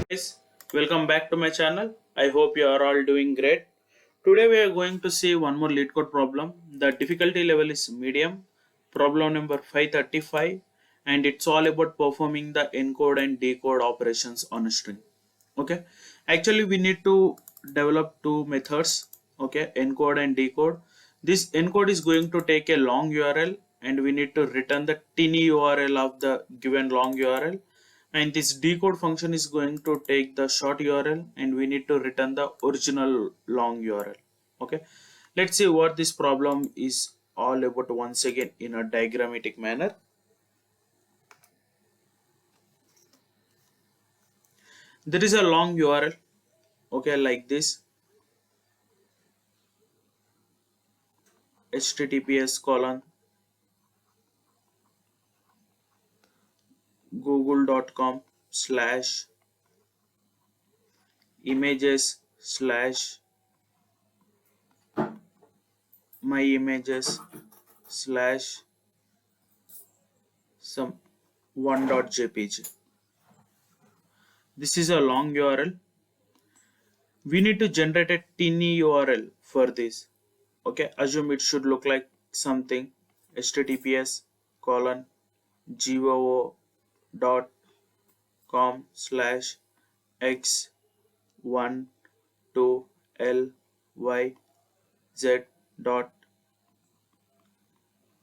Guys, welcome back to my channel. I hope you are all doing great. Today we are going to see one more Leetcode problem. The difficulty level is medium. Problem number 535, and it's all about performing the encode and decode operations on a string. Okay, actually we need to develop two methods. Okay, encode and decode. This encode is going to take a long URL, and we need to return the TinyURL of the given long URL, and this decode function is going to take the short URL, and we need to return the original long URL. Okay, let's see what this problem is all about once again in a diagrammatic manner. There is a long URL, okay, like this: https://images/myimages/some one.jpg. This is a long URL. We need to generate a tiny URL for this. Okay, assume it should look like something: https://x1to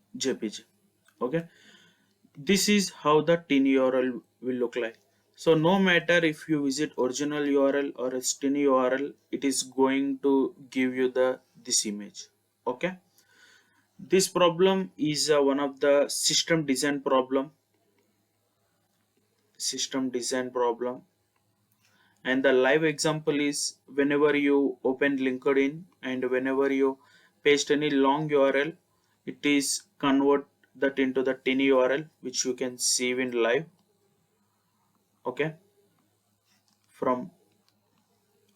lyz.jpg. Okay, this is how the tiny URL will look like. So no matter if you visit original URL or a tiny URL, it is going to give you the this image. Okay, this problem is one of the system design problem, and the live example is whenever you open LinkedIn and whenever you paste any long URL, it is convert that into the tiny URL, which you can see in live. Okay, from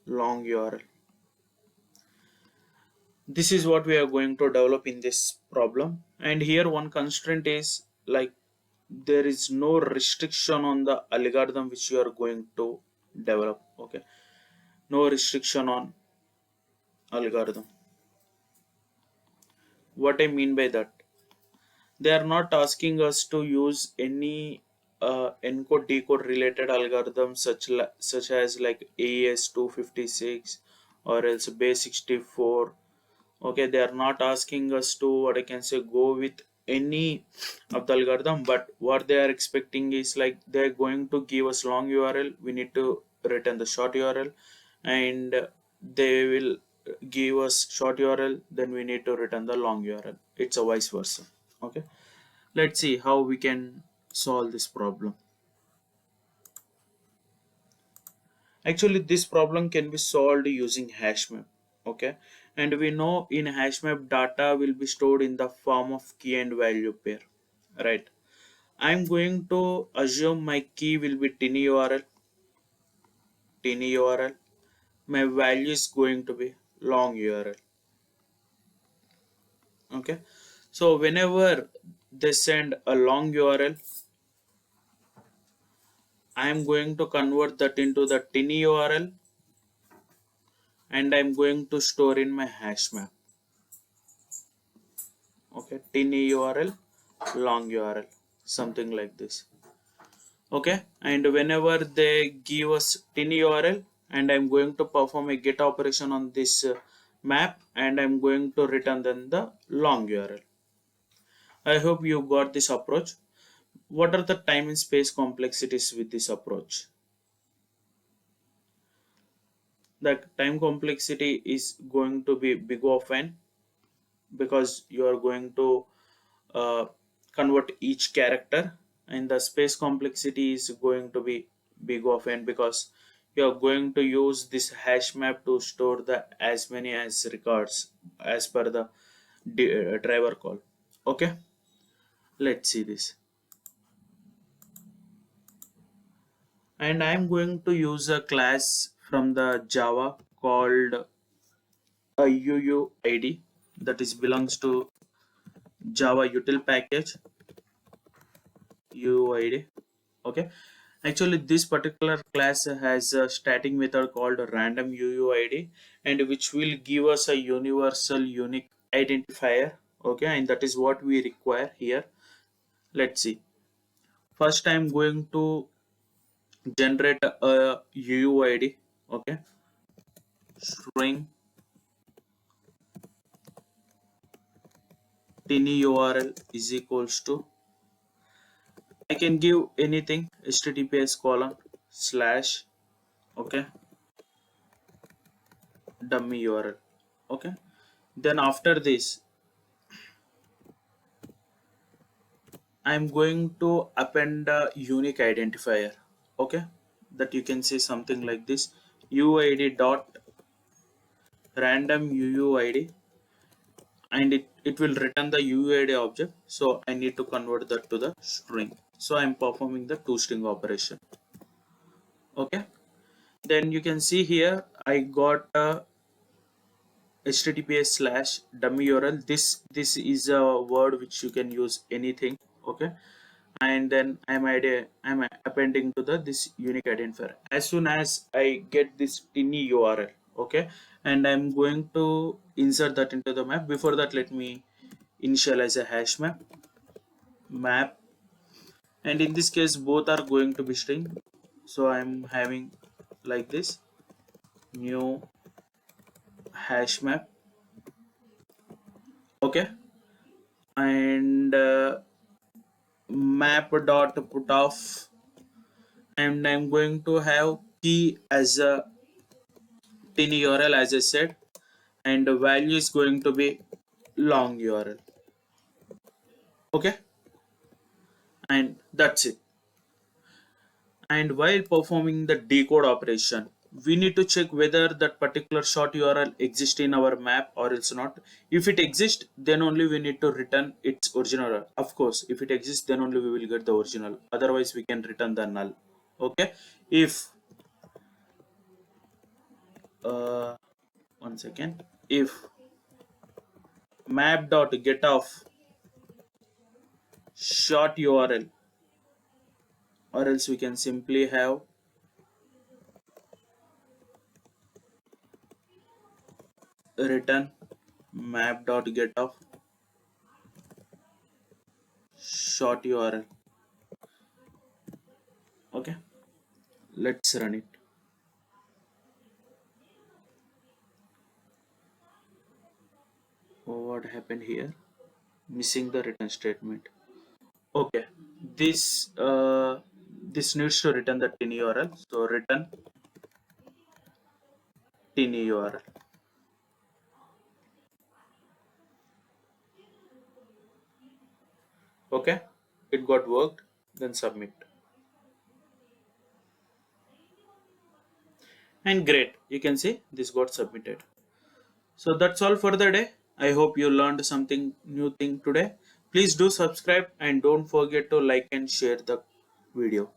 long URL. This is what we are going to develop in this problem, and here one constraint is like there is no restriction on the algorithm which you are going to develop. Okay, no restriction on algorithm. What I mean by that, they are not asking us to use any encode decode related algorithms such as like AES 256 or else base 64. Okay, they are not asking us to, what I can say, go with any of the algorithm, but what they are expecting is like they're going to give us long URL, we need to return the short URL, and they will give us short URL, then we need to return the long URL. It's a vice versa. Okay, let's see how we can solve this problem. Actually, this problem can be solved using hashmap. Okay, and we know in hashmap data will be stored in the form of key and value pair, right? I'm going to assume my key will be tiny URL. My value is going to be long URL. Okay, so whenever they send a long URL, I am going to convert that into the tiny URL, and I'm going to store in my hash map. Okay, tiny URL, long URL, something like this. Okay, and whenever they give us tiny URL, and I'm going to perform a get operation on this map, and I'm going to return then the long URL. I hope you got this approach. What are the time and space complexities with this approach? The time complexity is going to be big of n, because you are going to uh, convert each character, and the space complexity is going to be big of n, because you are going to use this hash map to store the as many as records as per the driver call. Okay, let's see this, and I am going to use a class from the Java called a UUID, that is belongs to Java util package UUID. Okay, Actually, this particular class has a static method called random UUID, and which will give us a universal unique identifier. Okay, and that is what we require here. Let's see. First, I'm going to generate a UUID. Okay, string TinyURL is equals to, I can give anything, https colon slash, okay, dummy URL. Okay, then after this I'm going to append a unique identifier. Okay, that you can see something like this: UID dot random UUID, and it will return the UID object. So I need to convert that to the string. So I'm performing the toString operation. Okay, then you can see here I got a https slash dummy URL. This is a word which you can use anything. Okay, and then I'm appending to the this unique identifier as soon as I get this tiny URL. Okay, and I'm going to insert that into the map. Before that, let me initialize a hash map, and in this case both are going to be string. So I'm having like this new hash map. Okay, and map dot put off, and I'm going to have key as a tiny URL as I said, and the value is going to be long URL. Okay, and that's it. And while performing the decode operation, we need to check whether that particular short URL exists in our map or else not. If it exists, then only we need to return its original URL. Of course, if it exists, then only we will get the original. Otherwise, we can return the null. Okay, if uh, one second, if map.getOff short URL, or else we can simply have return map.getOff short URL. Okay, let's run it. Oh, what happened here? Missing the return statement. Okay, this this needs to return the tiny URL. So return tiny URL. Okay, it got worked. Then submit. And great, you can see this got submitted. So that's all for the day. I hope you learned something new thing today. Please do subscribe and don't forget to like and share the video.